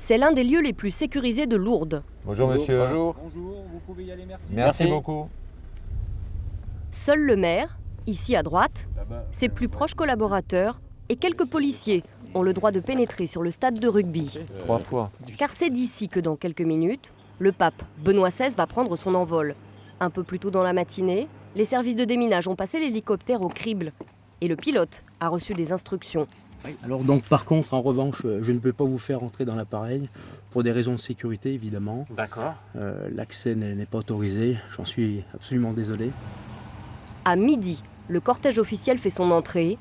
C'est l'un des lieux les plus sécurisés de Lourdes. Bonjour monsieur. Bonjour. Bonjour, vous pouvez y aller, merci. Merci beaucoup. Seul le maire, ici à droite, ses plus proches collaborateurs et quelques policiers ont le droit de pénétrer sur le stade de rugby. 3 fois. Car c'est d'ici que dans quelques minutes, le pape Benoît XVI va prendre son envol. Un peu plus tôt dans la matinée, les services de déminage ont passé l'hélicoptère au crible et le pilote a reçu des instructions. Oui, alors donc par contre, en revanche, je ne peux pas vous faire entrer dans l'appareil pour des raisons de sécurité évidemment. D'accord. L'accès n'est pas autorisé, j'en suis absolument désolé. À midi, le cortège officiel fait son entrée.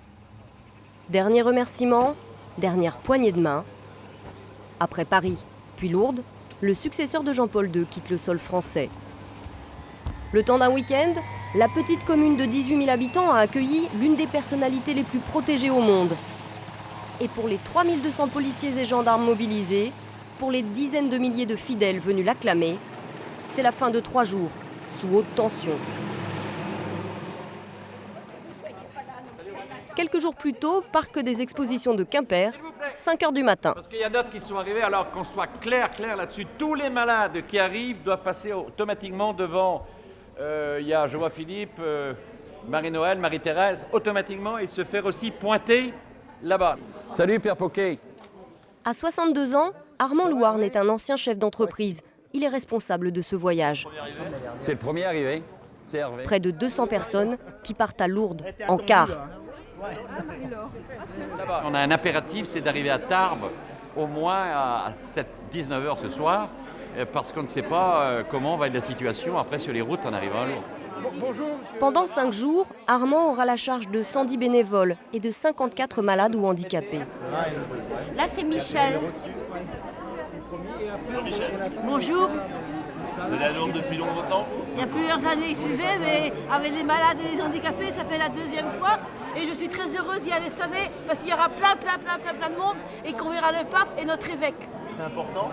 Dernier remerciement, dernière poignée de main. Après Paris, puis Lourdes, le successeur de Jean-Paul II quitte le sol français. Le temps d'un week-end, la petite commune de 18 000 habitants a accueilli l'une des personnalités les plus protégées au monde. Et pour les 3200 policiers et gendarmes mobilisés, pour les dizaines de milliers de fidèles venus l'acclamer, c'est la fin de 3 jours, sous haute tension. Quelques jours plus tôt, parc des expositions de Quimper, 5 h du matin. Parce qu'il y a d'autres qui sont arrivés, alors qu'on soit clair là-dessus, tous les malades qui arrivent doivent passer automatiquement devant, je vois Philippe, Marie-Noël, Marie-Thérèse, automatiquement, et se faire aussi pointer là-bas. Salut Pierre Poquet. À 62 ans, Armand Louarn est un ancien chef d'entreprise. Il est responsable de ce voyage. C'est le premier arrivé, c'est Hervé. Près de 200 personnes qui partent à Lourdes en car. On a un impératif, c'est d'arriver à Tarbes au moins à 19 h ce soir, parce qu'on ne sait pas comment va être la situation après sur les routes en arrivant à Lourdes. Pendant 5 jours, Armand aura la charge de 110 bénévoles et de 54 malades ou handicapés. Là, c'est Michel. Bonjour. Vous êtes à Lourdes depuis longtemps? Il y a plusieurs années que je vais, mais avec les malades et les handicapés, ça fait la 2e fois. Et je suis très heureuse d'y aller cette année parce qu'il y aura plein de monde et qu'on verra le pape et notre évêque. C'est important?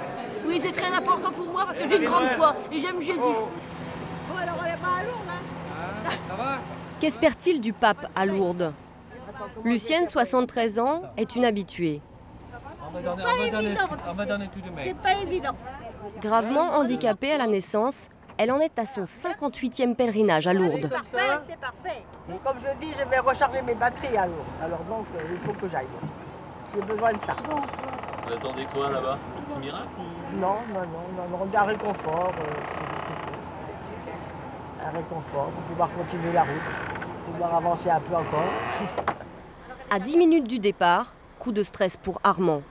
Oui, c'est très important pour moi parce que j'ai une grande foi et j'aime Jésus. Bon, alors on n'est pas à Lourdes, hein? Qu'espère-t-il du pape à Lourdes? Lucienne, 73 ans, est une habituée. C'est pas évident. Gravement handicapée à la naissance, elle en est à son 58e pèlerinage à Lourdes. C'est parfait. Et comme je dis, je vais recharger mes batteries à Lourdes. Alors donc, il faut que j'aille. J'ai besoin de ça. Vous attendez quoi là-bas? Un petit miracle ou... Non, un réconfort. Un réconfort pour pouvoir continuer la route, pour pouvoir avancer un peu encore. À 10 minutes du départ, coup de stress pour Armand.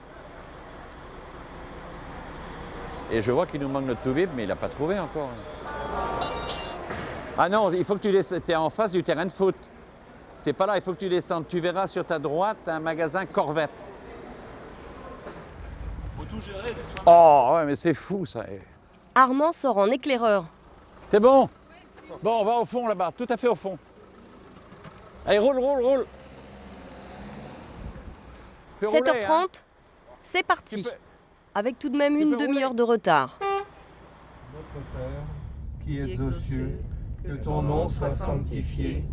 Et je vois qu'il nous manque notre tout-vip, mais il n'a pas trouvé encore. Ah non, il faut que tu descendes. Tu es en face du terrain de foot. C'est pas là, il faut que tu descendes. Tu verras sur ta droite un magasin Corvette. Faut tout gérer. Oh, ouais, mais c'est fou ça. Armand sort en éclaireur. C'est bon? Bon, on va au fond là-bas, tout à fait au fond. Allez, roule. 7h30, c'est parti. Avec tout de même une demi-heure de retard. Notre Père, qui es aux cieux, que ton nom soit sanctifié,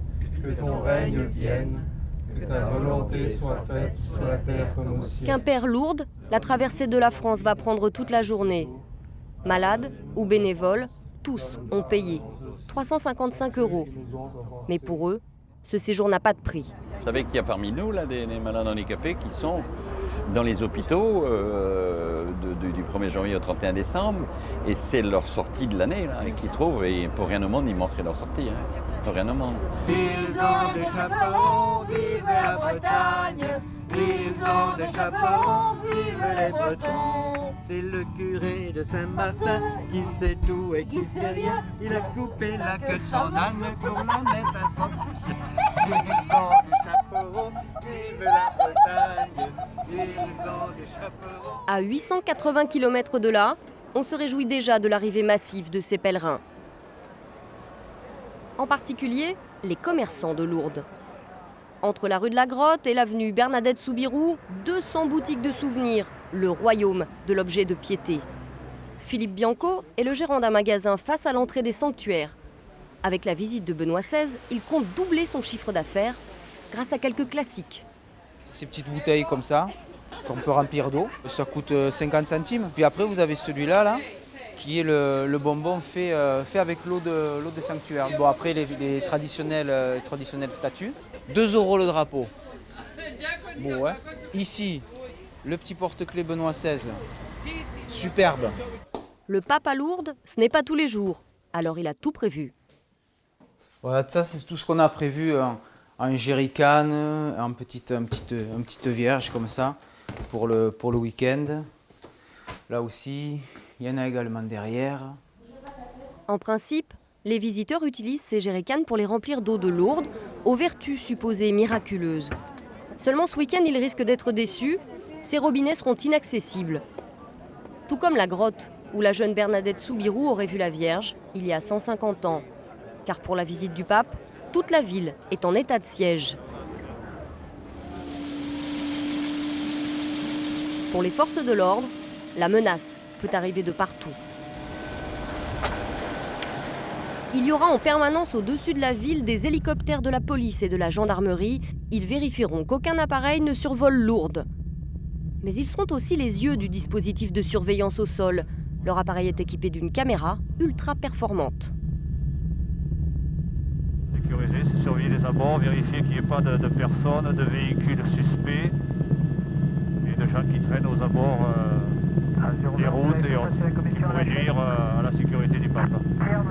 que ton règne vienne, que ta volonté soit faite sur la terre comme au ciel. Quimper-Lourdes, la traversée de la France va prendre toute la journée. Malades ou bénévoles, tous ont payé 355 €. Mais pour eux, ce séjour n'a pas de prix. Vous savez qu'il y a parmi nous là, des malades handicapés qui sont dans les hôpitaux du 1er janvier au 31 décembre, et c'est leur sortie de l'année là, qu'ils trouvent, et pour rien au monde, ils manqueraient leur sortie. Hein. Pour rien au monde. Ils ont des chapeaux, vive la Bretagne. Ils ont des chapeaux, vive les Bretons. C'est le curé de Saint-Martin qui sait tout et qui sait rien. Il a coupé la queue de son âne pour la mettre à son coucher. Ils ont des chapeaux, vive la Bretagne. Ils ont des chapeaux. À 880 km de là, on se réjouit déjà de l'arrivée massive de ces pèlerins. En particulier, les commerçants de Lourdes. Entre la rue de la Grotte et l'avenue Bernadette-Soubirous, 200 boutiques de souvenirs, le royaume de l'objet de piété. Philippe Bianco est le gérant d'un magasin face à l'entrée des sanctuaires. Avec la visite de Benoît XVI, il compte doubler son chiffre d'affaires grâce à quelques classiques. Ces petites bouteilles comme ça, qu'on peut remplir d'eau. Ça coûte 50 centimes. Puis après, vous avez celui-là, là, qui est le bonbon fait avec l'eau de sanctuaire. Bon, après, les traditionnelles statues. 2 € le drapeau. Bon, ouais. Ici, le petit porte-clés Benoît XVI. Superbe. Le pape à Lourdes, ce n'est pas tous les jours. Alors il a tout prévu. Voilà, ça, c'est tout ce qu'on a prévu. Un jerrycan, une petite vierge comme ça, pour le week-end. Là aussi, il y en a également derrière. En principe, les visiteurs utilisent ces jerrycans pour les remplir d'eau de Lourdes, aux vertus supposées miraculeuses. Seulement ce week-end, ils risquent d'être déçus. Ces robinets seront inaccessibles. Tout comme la grotte où la jeune Bernadette Soubirous aurait vu la Vierge il y a 150 ans. Car pour la visite du pape, toute la ville est en état de siège. Pour les forces de l'ordre, la menace peut arriver de partout. Il y aura en permanence au-dessus de la ville des hélicoptères de la police et de la gendarmerie. Ils vérifieront qu'aucun appareil ne survole Lourdes. Mais ils seront aussi les yeux du dispositif de surveillance au sol. Leur appareil est équipé d'une caméra ultra performante. Sécuriser, c'est surveiller les abords, vérifier qu'il n'y ait pas de personnes, de véhicules suspects et de gens qui traînent aux abords des routes et qui pourraient nuire à la sécurité du pape.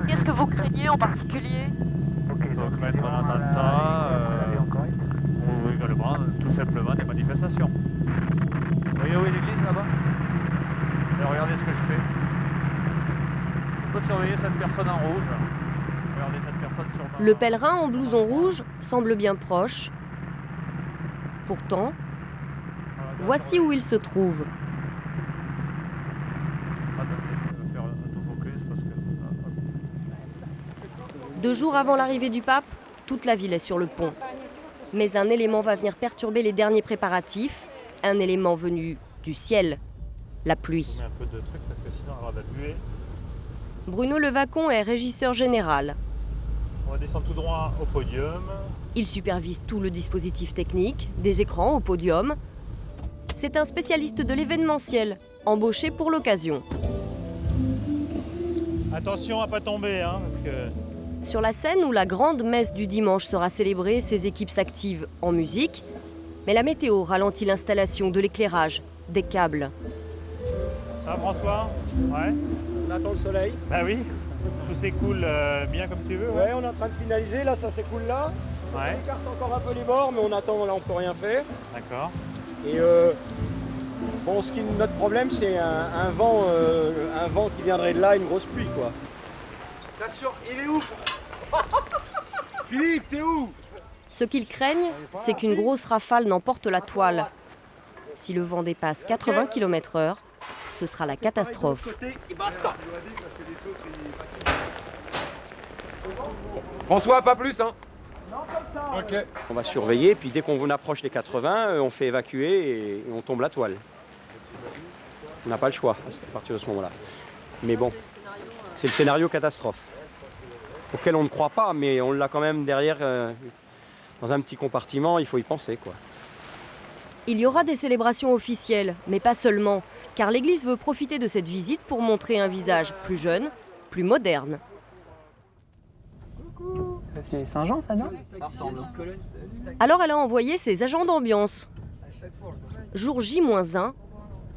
Qu'est-ce que vous craignez en particulier? Donc mettre un attentat ou également tout simplement des manifestations. Vous voyez où est l'église là-bas? Et regardez ce que je fais. On peut surveiller cette personne en rouge. Regardez cette personne sur ma... Le pèlerin en blouson rouge semble bien proche. Pourtant, voici où il se trouve. 2 jours avant l'arrivée du pape, toute la ville est sur le pont. Mais un élément va venir perturber les derniers préparatifs, un élément venu du ciel, la pluie. On met un peu de truc parce que sinon on va avoir de la buée. Bruno Levacon est régisseur général. On va descendre tout droit au podium. Il supervise tout le dispositif technique, des écrans au podium. C'est un spécialiste de l'événementiel, embauché pour l'occasion. Attention à pas tomber, hein, parce que... Sur la scène où la grande messe du dimanche sera célébrée, ses équipes s'activent en musique. Mais la météo ralentit l'installation de l'éclairage, des câbles. Ça va François? Ouais. On attend le soleil. Bah oui, tout s'écoule bien comme tu veux. Ouais, on est en train de finaliser, là ça s'écoule là. Ouais. On écarte encore un peu les bords, mais on attend, là on peut rien faire. D'accord. Et bon, notre problème c'est un vent qui viendrait de là, une grosse pluie quoi. Attention, il est où? Philippe, t'es où? Ce qu'ils craignent, c'est qu'une grosse rafale n'emporte la toile. Si le vent dépasse 80 km/h, ce sera la catastrophe. François, pas plus, hein? Non, comme ça. Ok. On va surveiller, puis dès qu'on approche les 80, on fait évacuer et on tombe la toile. On n'a pas le choix à partir de ce moment-là. Mais bon, c'est le scénario catastrophe, auquel on ne croit pas, mais on l'a quand même derrière, dans un petit compartiment, il faut y penser, quoi. Il y aura des célébrations officielles, mais pas seulement, car l'Église veut profiter de cette visite pour montrer un visage plus jeune, plus moderne. C'est Saint-Jean, ça, non? Ça ressemble. Alors elle a envoyé ses agents d'ambiance. Jour J-1,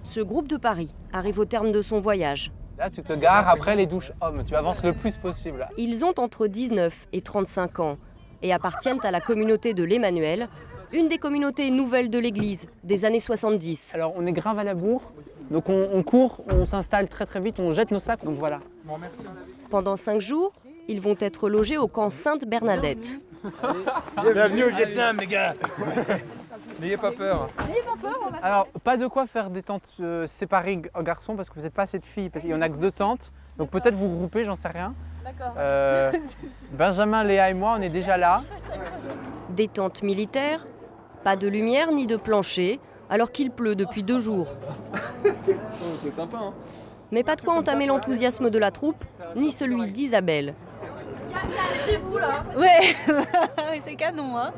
ce groupe de Paris arrive au terme de son voyage. Là, tu te gares après les douches hommes. Tu avances le plus possible. Ils ont entre 19 et 35 ans et appartiennent à la communauté de l'Emmanuel, une des communautés nouvelles de l'Église des années 70. Alors, on est grave à la bourre, donc on court, on s'installe très très vite, on jette nos sacs, donc voilà. Bon, merci. Pendant 5 jours, ils vont être logés au camp Sainte-Bernadette. Bienvenue au Vietnam, les gars. N'ayez pas peur. Alors, pas de quoi faire des tentes séparées garçons parce que vous n'êtes pas assez de filles, parce qu'il n'y en a que 2 tentes, donc peut-être vous groupez, j'en sais rien. D'accord. Benjamin, Léa et moi, on est déjà là. Des tentes militaires, pas de lumière ni de plancher, alors qu'il pleut depuis 2 jours. Oh, c'est sympa, hein. Mais pas de quoi entamer l'enthousiasme de la troupe, ni celui d'Isabelle. C'est chez vous là? Ouais, c'est canon, hein.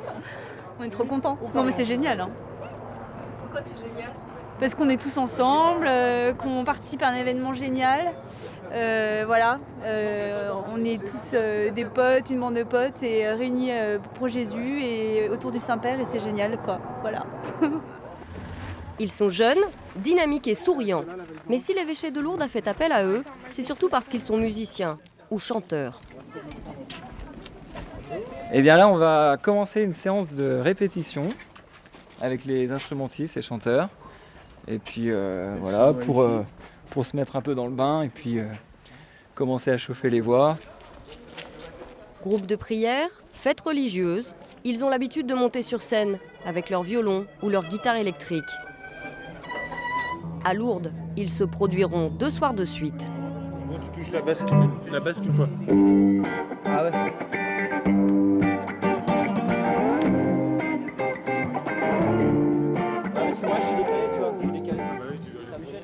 On est trop contents. Non mais c'est génial, hein. Pourquoi c'est génial? parce qu'on est tous ensemble, qu'on participe à un événement génial. Voilà, on est tous des potes, une bande de potes et réunis pour Jésus et autour du Saint-Père et c'est génial quoi, voilà. Ils sont jeunes, dynamiques et souriants. Mais si l'évêché de Lourdes a fait appel à eux, c'est surtout parce qu'ils sont musiciens ou chanteurs. Et bien là, on va commencer une séance de répétition avec les instrumentistes et chanteurs. Et puis voilà, pour se mettre un peu dans le bain et puis commencer à chauffer les voix. Groupe de prière, fête religieuse, ils ont l'habitude de monter sur scène avec leur violon ou leur guitare électrique. À Lourdes, ils se produiront 2 soirs de suite. Tu touches la basse qu'une fois. Ah ouais.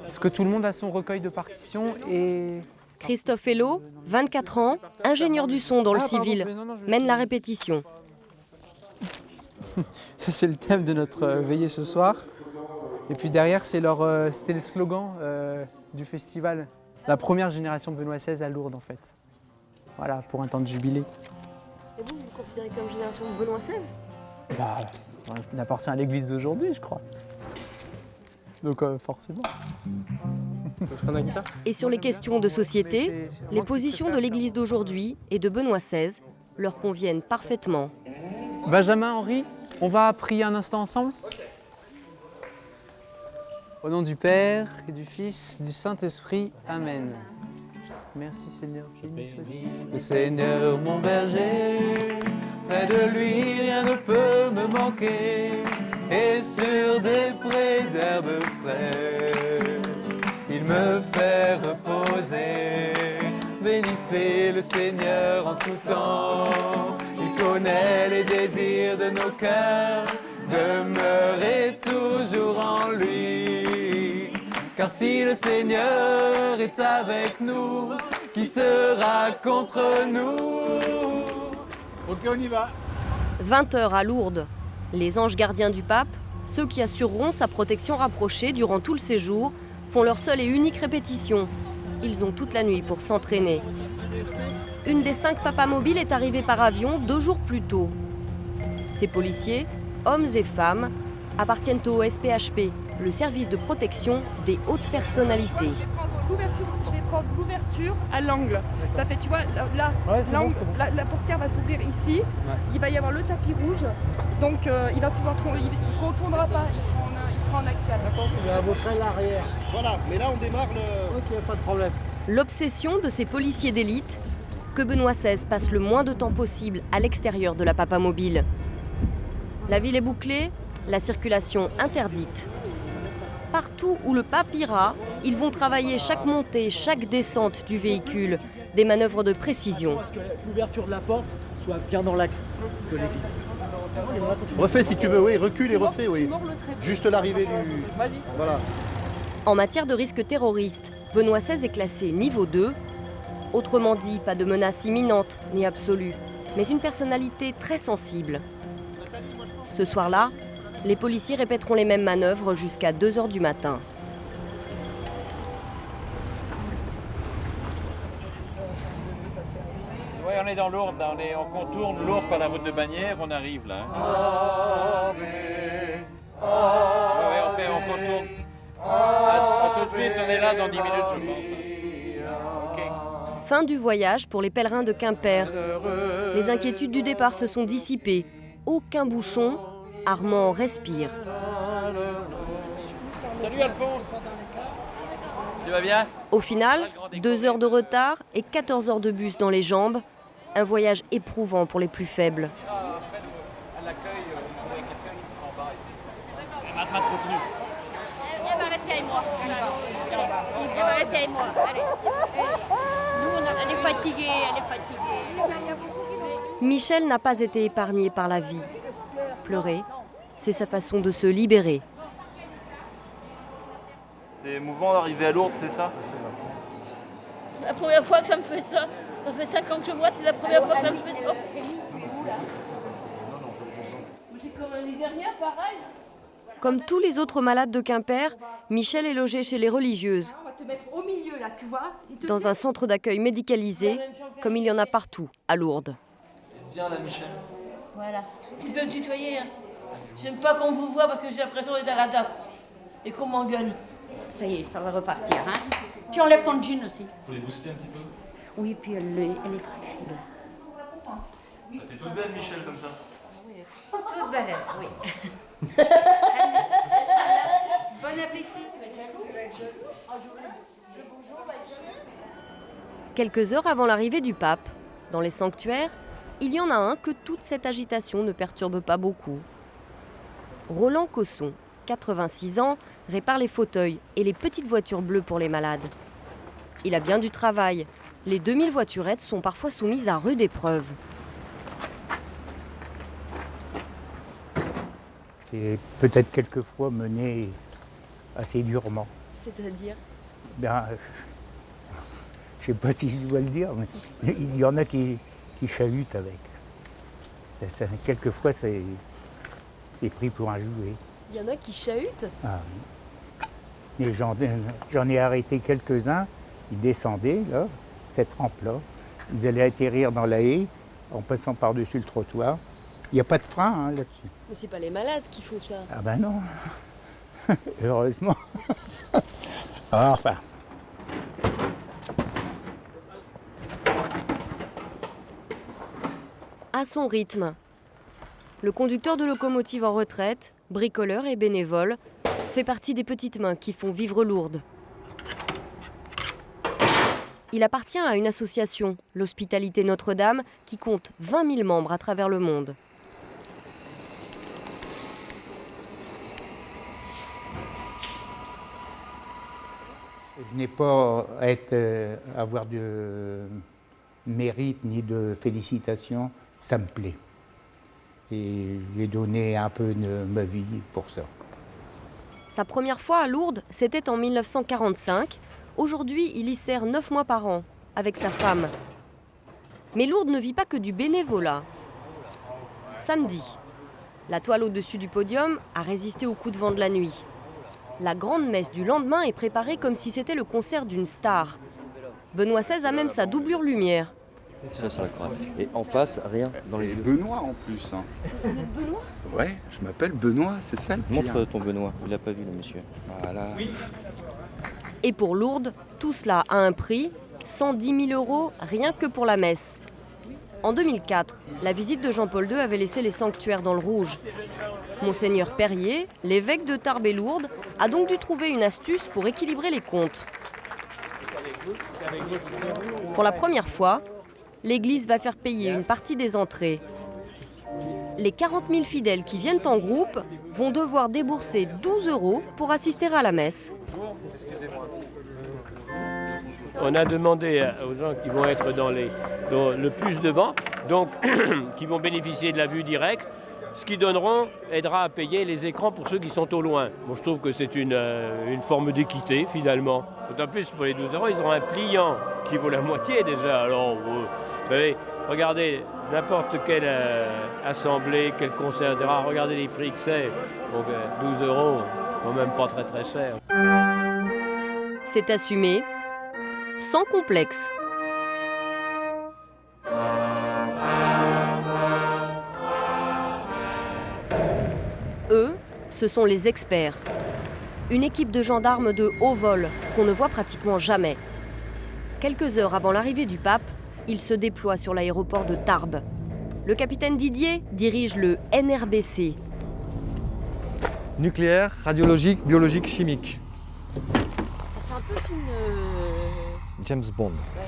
Est-ce que tout le monde a son recueil de partitions et... Christophe Hello, 24 ans, ingénieur du son dans le civil, mène la répétition. Ça c'est le thème de notre veillée ce soir. Et puis derrière c'était le slogan du festival. La première génération de Benoît XVI à Lourdes en fait. Voilà, pour un temps de jubilé. Et vous, vous vous considérez comme génération de Benoît XVI? Bah, on appartient à l'église d'aujourd'hui je crois. Donc forcément. Je prends la guitare. Et sur les questions de société, les positions de l'église d'aujourd'hui et de Benoît XVI leur conviennent parfaitement. Benjamin, Henri, on va prier un instant ensemble? Au nom du Père et du Fils, du Saint-Esprit. Amen. Merci Seigneur. Le Seigneur mon berger, près de lui rien ne peut me manquer. Et sur des prés d'herbes fraîches, il me fait reposer. Bénissez le Seigneur en tout temps, il connaît les désirs de nos cœurs. Demeurez toujours en lui, car si le Seigneur est avec nous, qui sera contre nous? Ok, on y va. 20h à Lourdes. Les anges gardiens du pape, ceux qui assureront sa protection rapprochée durant tout le séjour, font leur seule et unique répétition. Ils ont toute la nuit pour s'entraîner. Une des 5 papas mobiles est arrivée par avion 2 jours plus tôt. Ces policiers, hommes et femmes, appartiennent au SPHP, le service de protection des hautes personnalités. Je vais prendre l'ouverture à l'angle. Ça fait, tu vois, là, l'angle, la portière va s'ouvrir ici. Ouais. Il va y avoir le tapis rouge. Donc, il va pouvoir, il ne contournera pas. Il sera en axial. D'accord. Il va à peu près l'arrière. Voilà, mais là, on démarre le... Ok, pas de problème. L'obsession de ces policiers d'élite, que Benoît XVI passe le moins de temps possible à l'extérieur de la papa mobile. La ville est bouclée, la circulation interdite. Partout où le pape ira, ils vont travailler chaque montée, chaque descente du véhicule, des manœuvres de précision. Que l'ouverture de la porte soit bien dans l'axe de l'église. Refais si tu veux, oui, recule et refais, oui. Juste l'arrivée du... Voilà. En matière de risque terroriste, Benoît XVI est classé niveau 2. Autrement dit, pas de menace imminente ni absolue, mais une personnalité très sensible. Ce soir-là, les policiers répéteront les mêmes manœuvres jusqu'à 2h du matin. Oui, on est dans Lourdes, on contourne Lourdes par la route de Bagnères, on arrive là. Oui, on contourne. Tout de suite, on est là dans 10 minutes, je pense. Okay. Fin du voyage pour les pèlerins de Quimper. Les inquiétudes du départ se sont dissipées. Aucun bouchon. Armand respire. Salut Alphonse. Tu vas bien? Au final, 2 heures de retard et 14 heures de bus dans les jambes. Un voyage éprouvant pour les plus faibles. À l'accueil, il y a quelqu'un qui sera en bas ici. Maintenant, continue. Viens va rester avec moi. Viens va rester avec moi. Allez. Nous, elle est fatiguée, elle est fatiguée. Michel n'a pas été épargné par la vie. Pleurer, c'est sa façon de se libérer. C'est émouvant d'arriver à Lourdes, c'est ça? La première fois que ça me fait ça. Ça fait 5 ans que je vois, c'est la première fois que ça me fait ça. J'ai comme l'année dernière, pareil. Comme tous les autres malades de Quimper, Michel est logé chez les religieuses, On va te mettre au milieu là, tu vois. dans un centre d'accueil médicalisé, comme il y en a partout à Lourdes. Viens là, Michel. Voilà. Tu peux me tutoyer. Hein. J'aime pas qu'on vous voit parce que j'ai l'impression d'être à la DAS et qu'on m'engueule. Ça y est, ça va repartir. Hein. Tu enlèves ton jean aussi. Faut les booster un petit peu. Oui, puis elle est fraîche. Ah, t'es toute belle, Michel, comme ça. Toute belle, oui. Bon appétit. Quelques heures avant l'arrivée du pape, dans les sanctuaires, il y en a un que toute cette agitation ne perturbe pas beaucoup. Roland Cosson, 86 ans, répare les fauteuils et les petites voitures bleues pour les malades. Il a bien du travail. Les 2000 voiturettes sont parfois soumises à rude épreuve. C'est peut-être quelquefois mené assez durement. C'est-à-dire ? Je ne sais pas si je dois le dire, mais il y en a qui chahutent avec. Quelquefois, c'est pris pour un jouet. Il y en a qui chahutent ? Ah oui. J'en ai arrêté quelques-uns. Ils descendaient, là, cette rampe-là. Ils allaient atterrir dans la haie en passant par-dessus le trottoir. Il n'y a pas de frein hein, là-dessus. Mais c'est pas les malades qui font ça. Ah ben non. Heureusement. Enfin. À son rythme. Le conducteur de locomotive en retraite, bricoleur et bénévole, fait partie des petites mains qui font vivre Lourdes. Il appartient à une association, l'Hospitalité Notre-Dame, qui compte 20 000 membres à travers le monde. Je n'ai pas à avoir de mérite ni de félicitations, ça me plaît. Et j'ai donné un peu de ma vie pour ça. Sa première fois à Lourdes, c'était en 1945. Aujourd'hui, il y sert 9 mois par an, avec sa femme. Mais Lourdes ne vit pas que du bénévolat. Samedi, la toile au-dessus du podium a résisté aux coups de vent de la nuit. La grande messe du lendemain est préparée comme si c'était le concert d'une star. Benoît XVI a même sa doublure lumière. Ça, sur la croix. Et en face, rien dans les yeux. Benoît en plus. Hein. Benoît ? Ouais, je m'appelle Benoît, c'est ça le pire. Montre ton Benoît, il l'a pas vu le monsieur. Voilà. Et pour Lourdes, tout cela a un prix, 110 000 € rien que pour la messe. En 2004, la visite de Jean-Paul II avait laissé les sanctuaires dans le rouge. Monseigneur Perrier, l'évêque de Tarbes et Lourdes, a donc dû trouver une astuce pour équilibrer les comptes. Pour la première fois, l'Église va faire payer une partie des entrées. Les 40 000 fidèles qui viennent en groupe vont devoir débourser 12 € pour assister à la messe. On a demandé aux gens qui vont être dans le plus devant, donc qui vont bénéficier de la vue directe, ce qui aidera à payer les écrans pour ceux qui sont au loin. Bon, je trouve que c'est une forme d'équité finalement. D'autant plus pour les 12 €, ils auront un pliant qui vaut la moitié déjà. Alors, vous savez, regardez n'importe quelle assemblée, quel concert, etc. Regardez les prix que c'est. Donc 12 €, quand même pas très très cher. C'est assumé, sans complexe. Eux, ce sont les experts. Une équipe de gendarmes de haut vol qu'on ne voit pratiquement jamais. Quelques heures avant l'arrivée du pape, ils se déploient sur l'aéroport de Tarbes. Le capitaine Didier dirige le NRBC. Nucléaire, radiologique, biologique, chimique. Ça fait un peu une... James Bond. Ouais.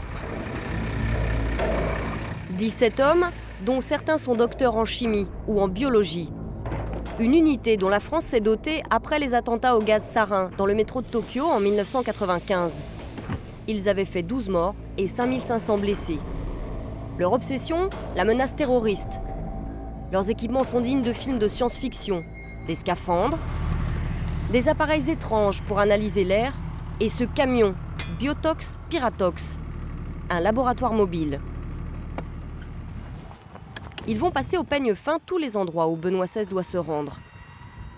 17 hommes, dont certains sont docteurs en chimie ou en biologie. Une unité dont la France s'est dotée après les attentats au gaz sarin dans le métro de Tokyo en 1995. Ils avaient fait 12 morts et 5500 blessés. Leur obsession, la menace terroriste. Leurs équipements sont dignes de films de science-fiction. Des scaphandres, des appareils étranges pour analyser l'air et ce camion, Biotox Piratox, un laboratoire mobile. Ils vont passer au peigne fin tous les endroits où Benoît XVI doit se rendre.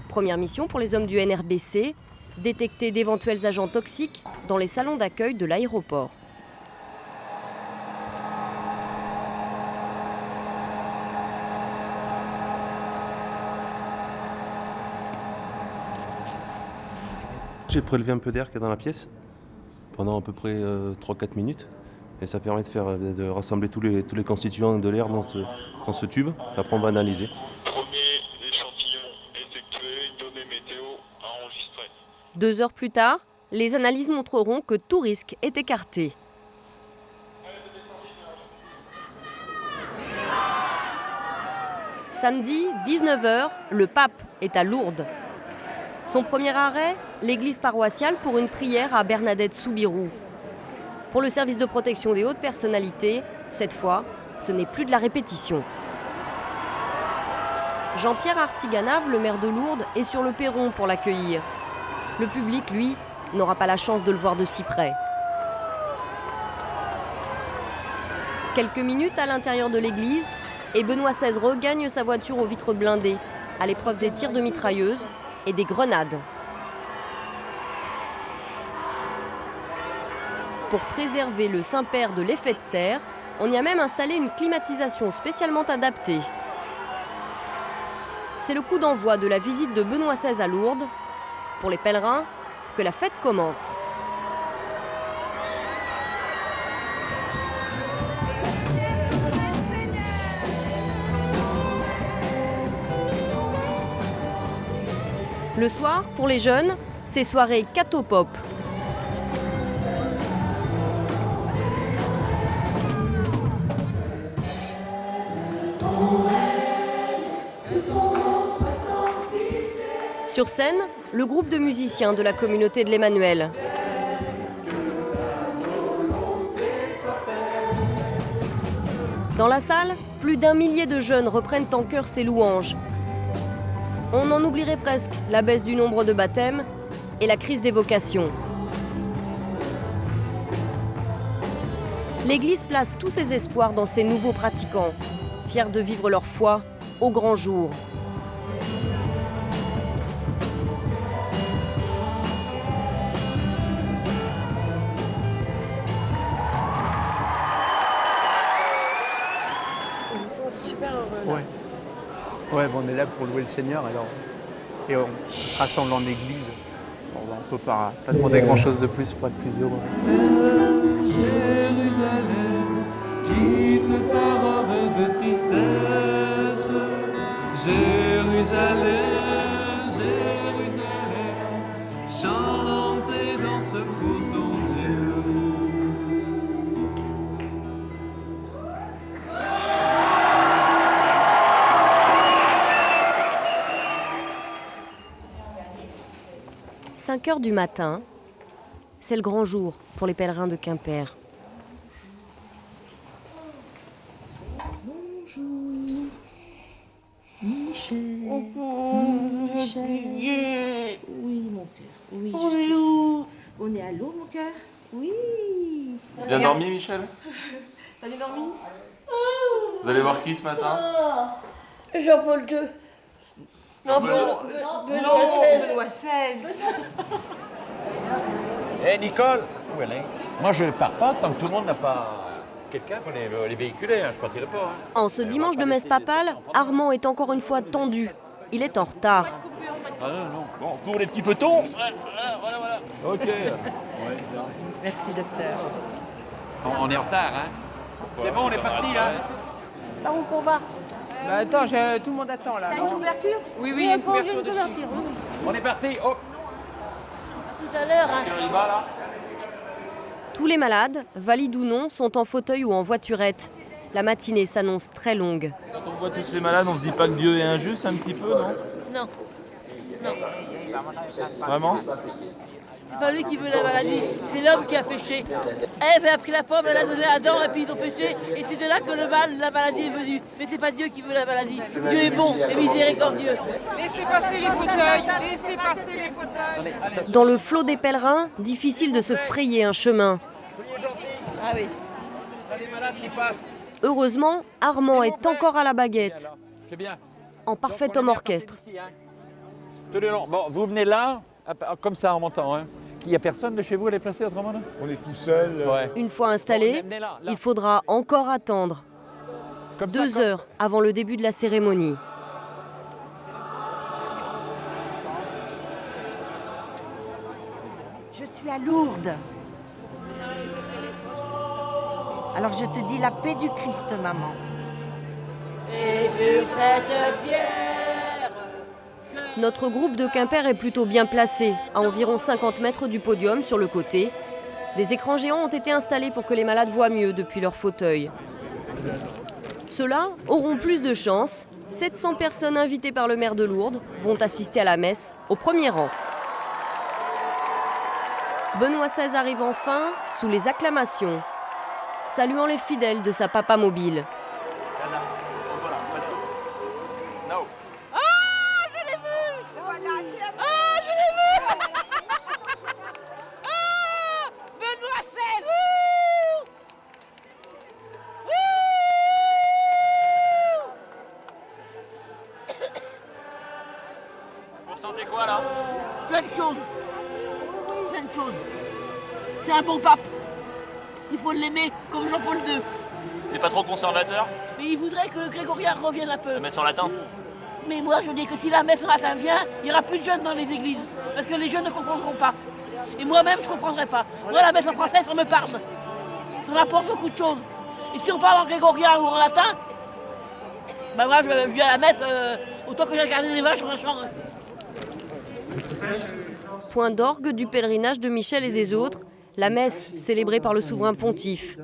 Première mission pour les hommes du NRBC, détecter d'éventuels agents toxiques dans les salons d'accueil de l'aéroport. J'ai prélevé un peu d'air qu'il y a dans la pièce pendant à peu près 3-4 minutes. Et ça permet de rassembler tous les constituants de l'air dans ce tube. Après, on va analyser. Premier échantillon effectué, données météo enregistrées. 2 heures plus tard, les analyses montreront que tout risque est écarté. Samedi, 19h, le pape est à Lourdes. Son premier arrêt, l'église paroissiale pour une prière à Bernadette Soubirous. Pour le service de protection des hautes personnalités, cette fois, ce n'est plus de la répétition. Jean-Pierre Artiganave, le maire de Lourdes, est sur le perron pour l'accueillir. Le public, lui, n'aura pas la chance de le voir de si près. Quelques minutes à l'intérieur de l'église, et Benoît XVI regagne sa voiture aux vitres blindées, à l'épreuve des tirs de mitrailleuses et des grenades. Pour préserver le Saint-Père de l'effet de serre, on y a même installé une climatisation spécialement adaptée. C'est le coup d'envoi de la visite de Benoît XVI à Lourdes. Pour les pèlerins, que la fête commence. Le soir, pour les jeunes, c'est soirée catopop. Sur scène, le groupe de musiciens de la communauté de l'Emmanuel. Dans la salle, plus d'1 millier de jeunes reprennent en chœur ces louanges. On en oublierait presque la baisse du nombre de baptêmes et la crise des vocations. L'Église place tous ses espoirs dans ces nouveaux pratiquants, fiers de vivre leur foi au grand jour. On vous sent super heureux. Ouais. Ouais, bon, on est là pour louer le Seigneur alors. Et on se rassemble en église. Bon, on ne peut pas demander grand-chose de plus pour être plus heureux. Jérusalem, quitte ta robe de tristesse. Jérusalem, Jérusalem, chantez dans ce pour ton Dieu. « 5 heures du matin, c'est le grand jour pour les pèlerins de Quimper. Bonjour, Michel. Michel. Oui, mon cœur. Oui, je sais. On est à l'eau, mon cœur. Oui. Bien dormi, Michel? T'as bien dormi? Vous allez voir qui ce matin? Jean-Paul II. Non, Benoît XVI. Hé Nicole, où elle est? Moi je pars pas tant que tout le monde n'a pas quelqu'un pour les véhiculer, hein. Je partirai pas. Hein. En ce dimanche de messe papale, Armand est encore une fois tendu. Il est en retard. Ah non. Bon, pour les petits petons. Voilà. Ok. Merci, docteur. On est en retard, hein. C'est bon, on est parti là. Par où qu'on va? Bah attends, tout le monde attend là. T'as une couverture? Oui, il y a une couverture dessus. On est parti. Oh. Tout à l'heure, hein. Tous les malades, valides ou non, sont en fauteuil ou en voiturette. La matinée s'annonce très longue. Quand on voit tous ces malades, on se dit pas que Dieu est injuste un petit peu, non? Non. Vraiment? C'est pas lui qui veut la maladie, c'est l'homme qui a péché. Ève a pris la pomme, elle a donné à Adam et puis ils ont péché. Et c'est de là que la maladie est venue. Mais c'est pas Dieu qui veut la maladie. Dieu est bon et miséricordieux. Laissez passer les fauteuils, laissez passer les fauteuils. Dans le flot des pèlerins, difficile de se frayer un chemin. Ah oui. Les malades qui passent. Heureusement, Armand est encore à la baguette, C'est bien. en parfait homme orchestre. Tout le long. Bon, vous venez là, comme ça en montant. Hein. Il n'y a personne de chez vous à les placer autrement là? On est tout seul. Ouais. Une fois installés, il faudra encore attendre. Comme 2 heures avant le début de la cérémonie. Je suis à Lourdes. Alors je te dis la paix du Christ, maman. Et sur cette pierre, Notre groupe de Quimper est plutôt bien placé, à environ 50 mètres du podium sur le côté. Des écrans géants ont été installés pour que les malades voient mieux depuis leur fauteuil. Ceux-là auront plus de chance. 700 personnes invitées par le maire de Lourdes vont assister à la messe au premier rang. Benoît XVI arrive enfin sous les acclamations, saluant les fidèles de sa papa mobile. Vous ressentez quoi là? plein de choses. Plein de choses. C'est un bon pape. Il faut l'aimer comme Jean-Paul II. Il n'est pas trop conservateur? Mais il voudrait que le grégorien revienne un peu. La messe en latin? Mais moi je dis que si la messe en latin vient, il n'y aura plus de jeunes dans les églises. Parce que les jeunes ne comprendront pas. Et moi-même je ne comprendrai pas. Moi la messe en français ça me parle. Ça m'apporte beaucoup de choses. Et si on parle en grégorien ou en latin, ben moi je viens à la messe autant que j'ai regardé les vaches sur la chambre. Point d'orgue du pèlerinage de Michel et des autres, la messe célébrée par le souverain pontife.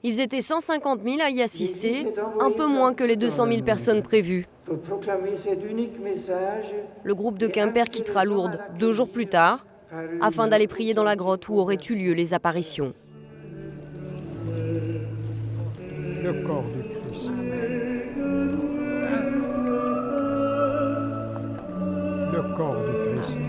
Ils étaient 150 000 à y assister, un peu moins que les 200 000 personnes prévues. Pour proclamer cet unique message, Le groupe de Quimper quittera Lourdes 2 jours plus tard, afin d'aller prier dans la grotte où auraient eu lieu les apparitions. Le corps du Christ. Le corps du Christ.